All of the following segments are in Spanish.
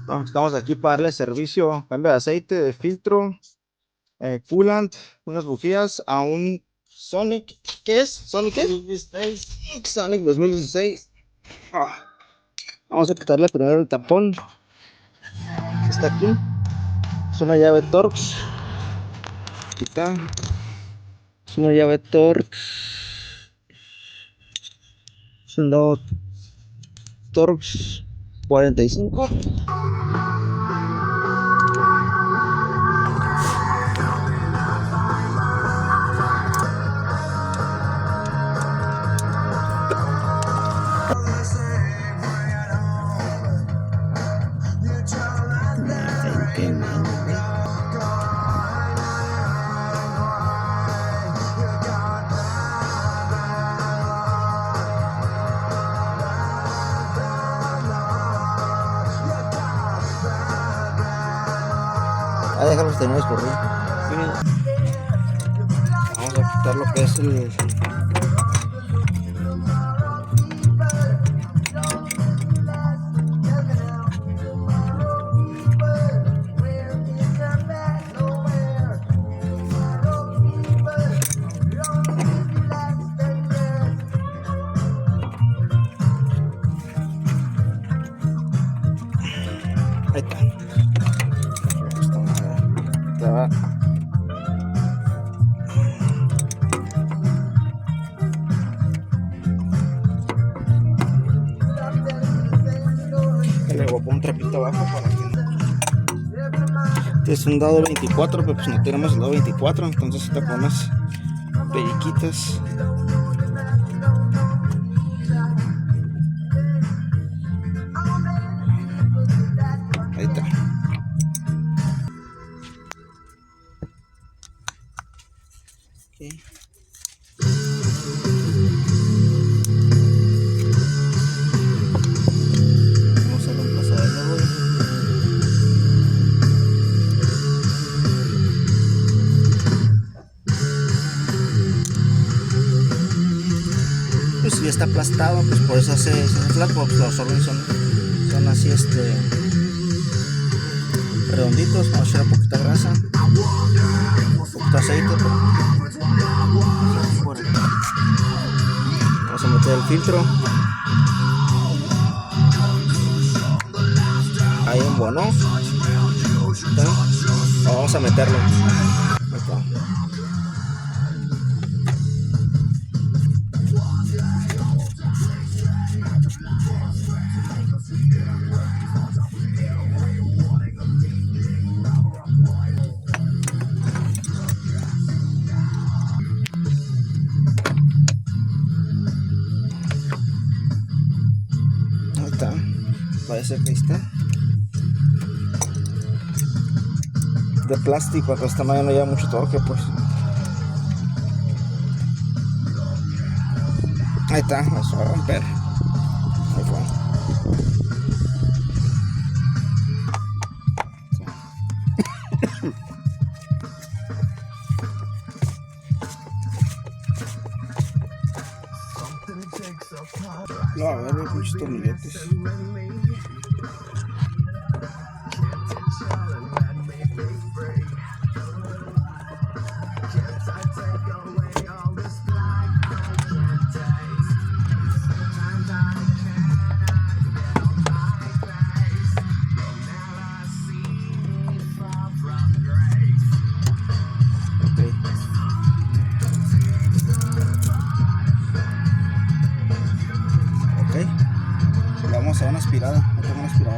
Estamos aquí para darle servicio, cambio de aceite, de filtro, coolant, unas bujías a un Sonic. ¿Qué es? ¿Sonic qué? 2016. Sonic 2016. Ah, Vamos a quitarle primero el tapón que está aquí. Es una llave Torx. Aquí está. Es una llave Torx. Es un nuevo Torx 45. A dejarlos terminar de escurrir. Vamos a quitar lo que es el... Ahí está. Ya va. Le voy a poner un trapito abajo para que... Este es un dado 24, pero pues no tenemos el dado 24, entonces te pones periquitas. Ahí está. Okay. Vamos a reemplazar el nuevo. Pues ya está aplastado, pues por eso se hace flat, pues los órganos son así redonditos. Vamos a echar poquita grasa, poquito aceite, vamos a meter el filtro ahí en bono. Vamos a meterlo. Ahí está. Parece que está de plástico, pero esta madre no lleva mucho torque, pues. Ahí está, eso va a romper. Ahí fue. No, a ver, muchos tornilletes. Vamos a dar una aspirada, una aspirada.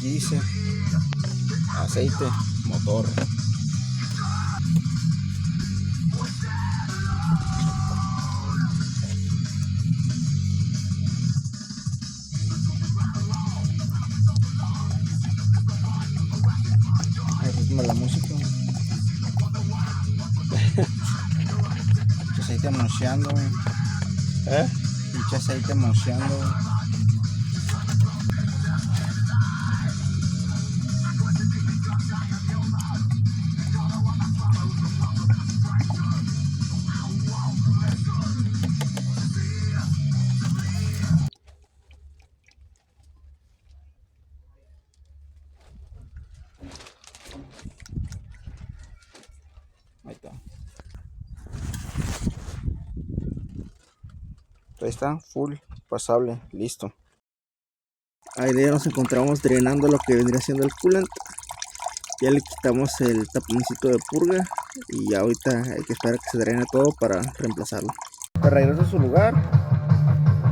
aquí dice aceite, motor. El ritmo de la música. Pinche aceite anunciando, pinche aceite anunciando. Ahí está. Ahí está, full, pasable, listo. Ahí ya nos encontramos drenando lo que vendría siendo el coolant. Ya le quitamos el taponcito de purga y ya ahorita hay que esperar que se drene todo para reemplazarlo. Regresa a su lugar.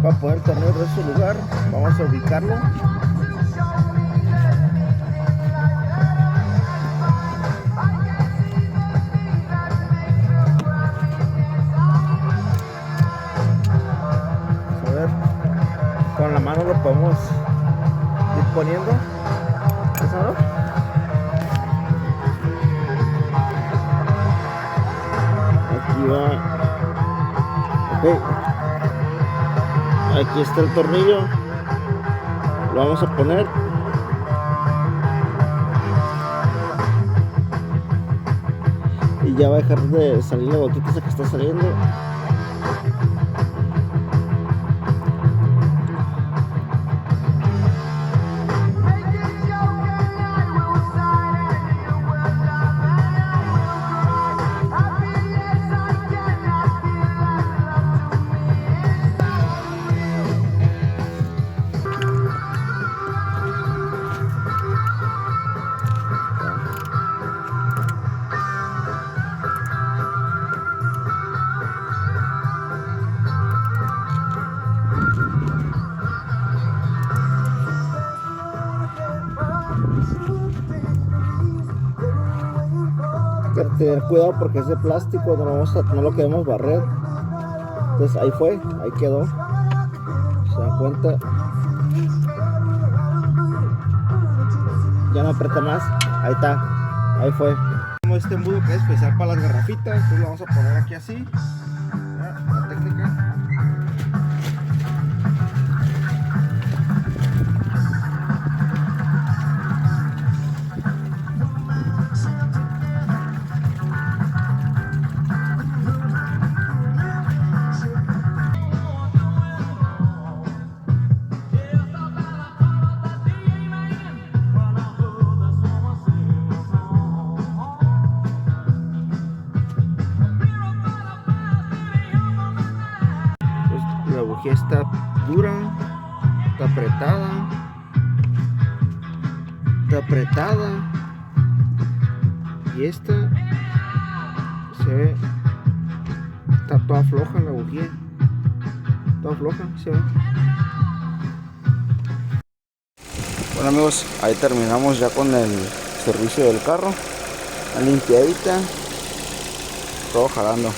Va a poner el tornillo de su lugar. Vamos a ubicarlo. Con la mano lo podemos ir poniendo. ¿Eso? Aquí va. Ok. Aquí está el tornillo. Lo vamos a poner. Y ya va a dejar de salir la gotita esa que está saliendo. Hay que tener cuidado porque es de plástico, no lo queremos barrer. Entonces ahí fue, ahí quedó. Se dan cuenta. Ya no aprieta más. Ahí está, ahí fue. Este embudo que es especial para las garrafitas, entonces lo vamos a poner aquí así. La técnica. La bujía está dura, está apretada y esta se ve, está toda floja la bujía, toda floja se ve. Bueno amigos, ahí terminamos ya con el servicio del carro, la limpiadita, todo jalando.